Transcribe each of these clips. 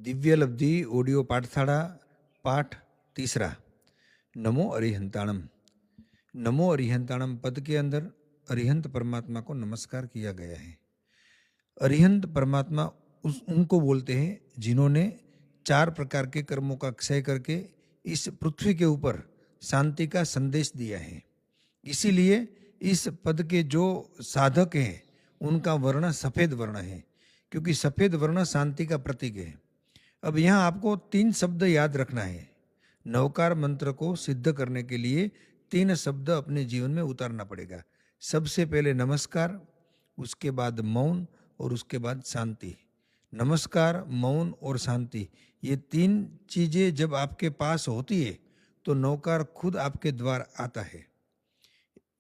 Divya लब्धि audio पाठशाला पाठ तीसरा। नमो अरिहंताणम। नमो अरिहंताणम पद के अंदर अरिहंत परमात्मा को नमस्कार किया गया है। अरिहंत परमात्मा उनको बोलते हैं जिन्होंने 4 प्रकार के कर्मों का क्षय करके इस पृथ्वी के ऊपर शांति का संदेश दिया है। इसीलिए इस पद के जो साधक हैं उनका वर्ण सफेद वर्ण है, क्योंकि सफेद वर्ण शांति का प्रतीक है। अब यहाँ आपको 3 शब्द याद रखना है। नवकार मंत्र को सिद्ध करने के लिए 3 शब्द अपने जीवन में उतारना पड़ेगा। सबसे पहले नमस्कार, उसके बाद मौन और उसके बाद शांति। नमस्कार, मौन और शांति, ये 3 चीजें जब आपके पास होती है तो नवकार खुद आपके द्वार आता है।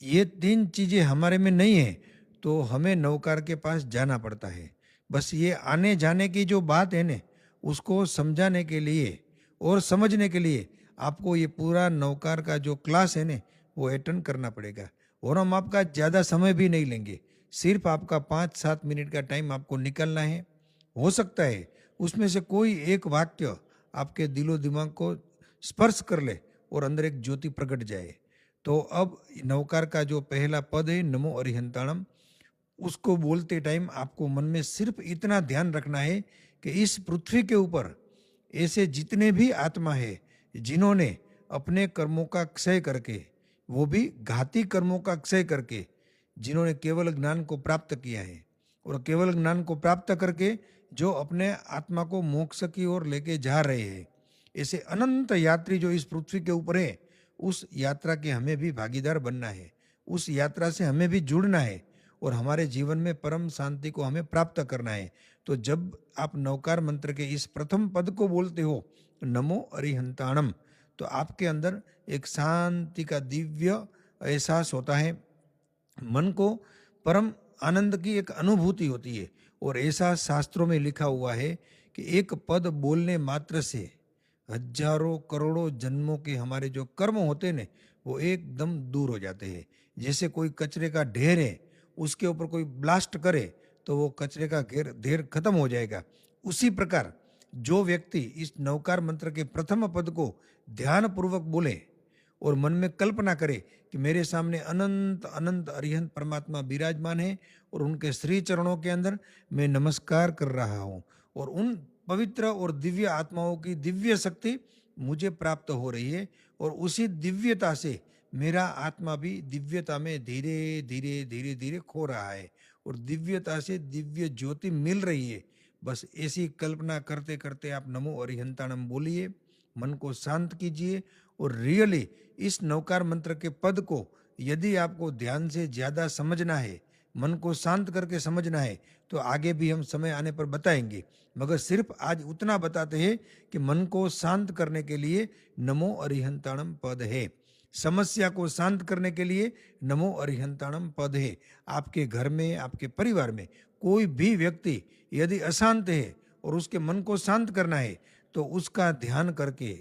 ये 3 चीजें हमारे में नहीं है तो हमें नवकार के पास जाना पड़ता है। बस ये आने जाने की जो बात है न, उसको समझाने के लिए और समझने के लिए आपको ये पूरा नवकार का जो क्लास है न, वो अटेंड करना पड़ेगा। और हम आपका ज़्यादा समय भी नहीं लेंगे, सिर्फ आपका 5-7 मिनट का टाइम आपको निकलना है। हो सकता है उसमें से कोई एक वाक्य आपके दिलो दिमाग को स्पर्श कर ले और अंदर एक ज्योति प्रकट जाए। तो अब नवकार का जो पहला पद है नमो अरिहंताणम, उसको बोलते टाइम आपको मन में सिर्फ इतना ध्यान रखना है कि इस पृथ्वी के ऊपर ऐसे जितने भी आत्मा है जिन्होंने अपने कर्मों का क्षय करके, वो भी घाती कर्मों का क्षय करके, जिन्होंने केवल ज्ञान को प्राप्त किया है और केवल ज्ञान को प्राप्त करके जो अपने आत्मा को मोक्ष की ओर लेके जा रहे हैं, ऐसे अनंत यात्री जो इस पृथ्वी के ऊपर है, उस यात्रा के हमें भी भागीदार बनना है। उस यात्रा से हमें भी जुड़ना है और हमारे जीवन में परम शांति को हमें प्राप्त करना है। तो जब आप नवकार मंत्र के इस प्रथम पद को बोलते हो नमो अरिहंताणम, तो आपके अंदर एक शांति का दिव्य एहसास होता है। मन को परम आनंद की एक अनुभूति होती है। और ऐसा शास्त्रों में लिखा हुआ है कि एक पद बोलने मात्र से हजारों करोड़ों जन्मों के हमारे जो कर्म होते हैं वो एकदम दूर हो जाते हैं। जैसे कोई कचरे का ढेर है, उसके ऊपर कोई ब्लास्ट करे तो वो कचरे का ढेर खत्म हो जाएगा। उसी प्रकार जो व्यक्ति इस नवकार मंत्र के प्रथम पद को ध्यान पूर्वक बोले और मन में कल्पना करे कि मेरे सामने अनंत अनंत अरिहंत परमात्मा विराजमान है और उनके श्री चरणों के अंदर मैं नमस्कार कर रहा हूँ और उन पवित्र और दिव्य आत्माओं की दिव्य शक्ति मुझे प्राप्त हो रही है और उसी दिव्यता से मेरा आत्मा भी दिव्यता में धीरे धीरे धीरे धीरे खो रहा है और दिव्यता से दिव्य ज्योति मिल रही है। बस ऐसी कल्पना करते करते आप नमो अरिहंताणम बोलिए, मन को शांत कीजिए और रियली इस नवकार मंत्र के पद को यदि आपको ध्यान से ज़्यादा समझना है, मन को शांत करके समझना है, तो आगे भी हम समय आने पर बताएंगे। मगर सिर्फ आज उतना बताते हैं कि मन को शांत करने के लिए नमो अरिहंताणम पद है। समस्या को शांत करने के लिए नमो अरिहंताणम पद है। आपके घर में, आपके परिवार में कोई भी व्यक्ति यदि अशांत है और उसके मन को शांत करना है तो उसका ध्यान करके,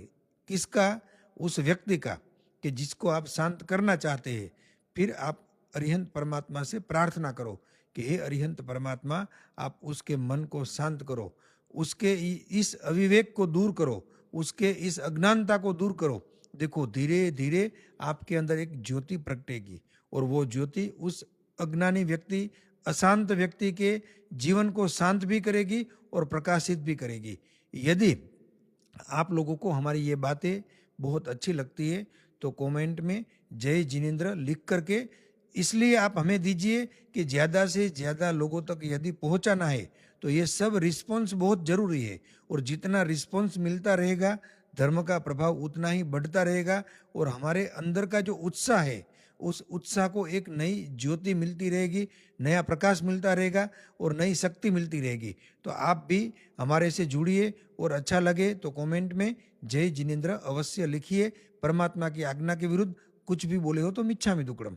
किसका? उस व्यक्ति का, कि जिसको आप शांत करना चाहते हैं। फिर आप अरिहंत परमात्मा से प्रार्थना करो कि हे अरिहंत परमात्मा, आप उसके मन को शांत करो, उसके इस अविवेक को दूर करो, उसके इस अज्ञानता को दूर करो। देखो धीरे धीरे आपके अंदर एक ज्योति प्रगटेगी और वो ज्योति उस अज्ञानी व्यक्ति, अशांत व्यक्ति के जीवन को शांत भी करेगी और प्रकाशित भी करेगी। यदि आप लोगों को हमारी ये बातें बहुत अच्छी लगती है तो कमेंट में जय जिनेंद्र लिख करके इसलिए आप हमें दीजिए कि ज़्यादा से ज़्यादा लोगों तक यदि पहुंचाना है तो ये सब रिस्पॉन्स बहुत ज़रूरी है। और जितना रिस्पॉन्स मिलता रहेगा धर्म का प्रभाव उतना ही बढ़ता रहेगा और हमारे अंदर का जो उत्साह है उस उत्साह को एक नई ज्योति मिलती रहेगी, नया प्रकाश मिलता रहेगा और नई शक्ति मिलती रहेगी। तो आप भी हमारे से जुड़िए और अच्छा लगे तो कमेंट में जय जिनेंद्र अवश्य लिखिए। परमात्मा की आज्ञा के विरुद्ध कुछ भी बोले हो तो मिच्छामि दुक्कड़म।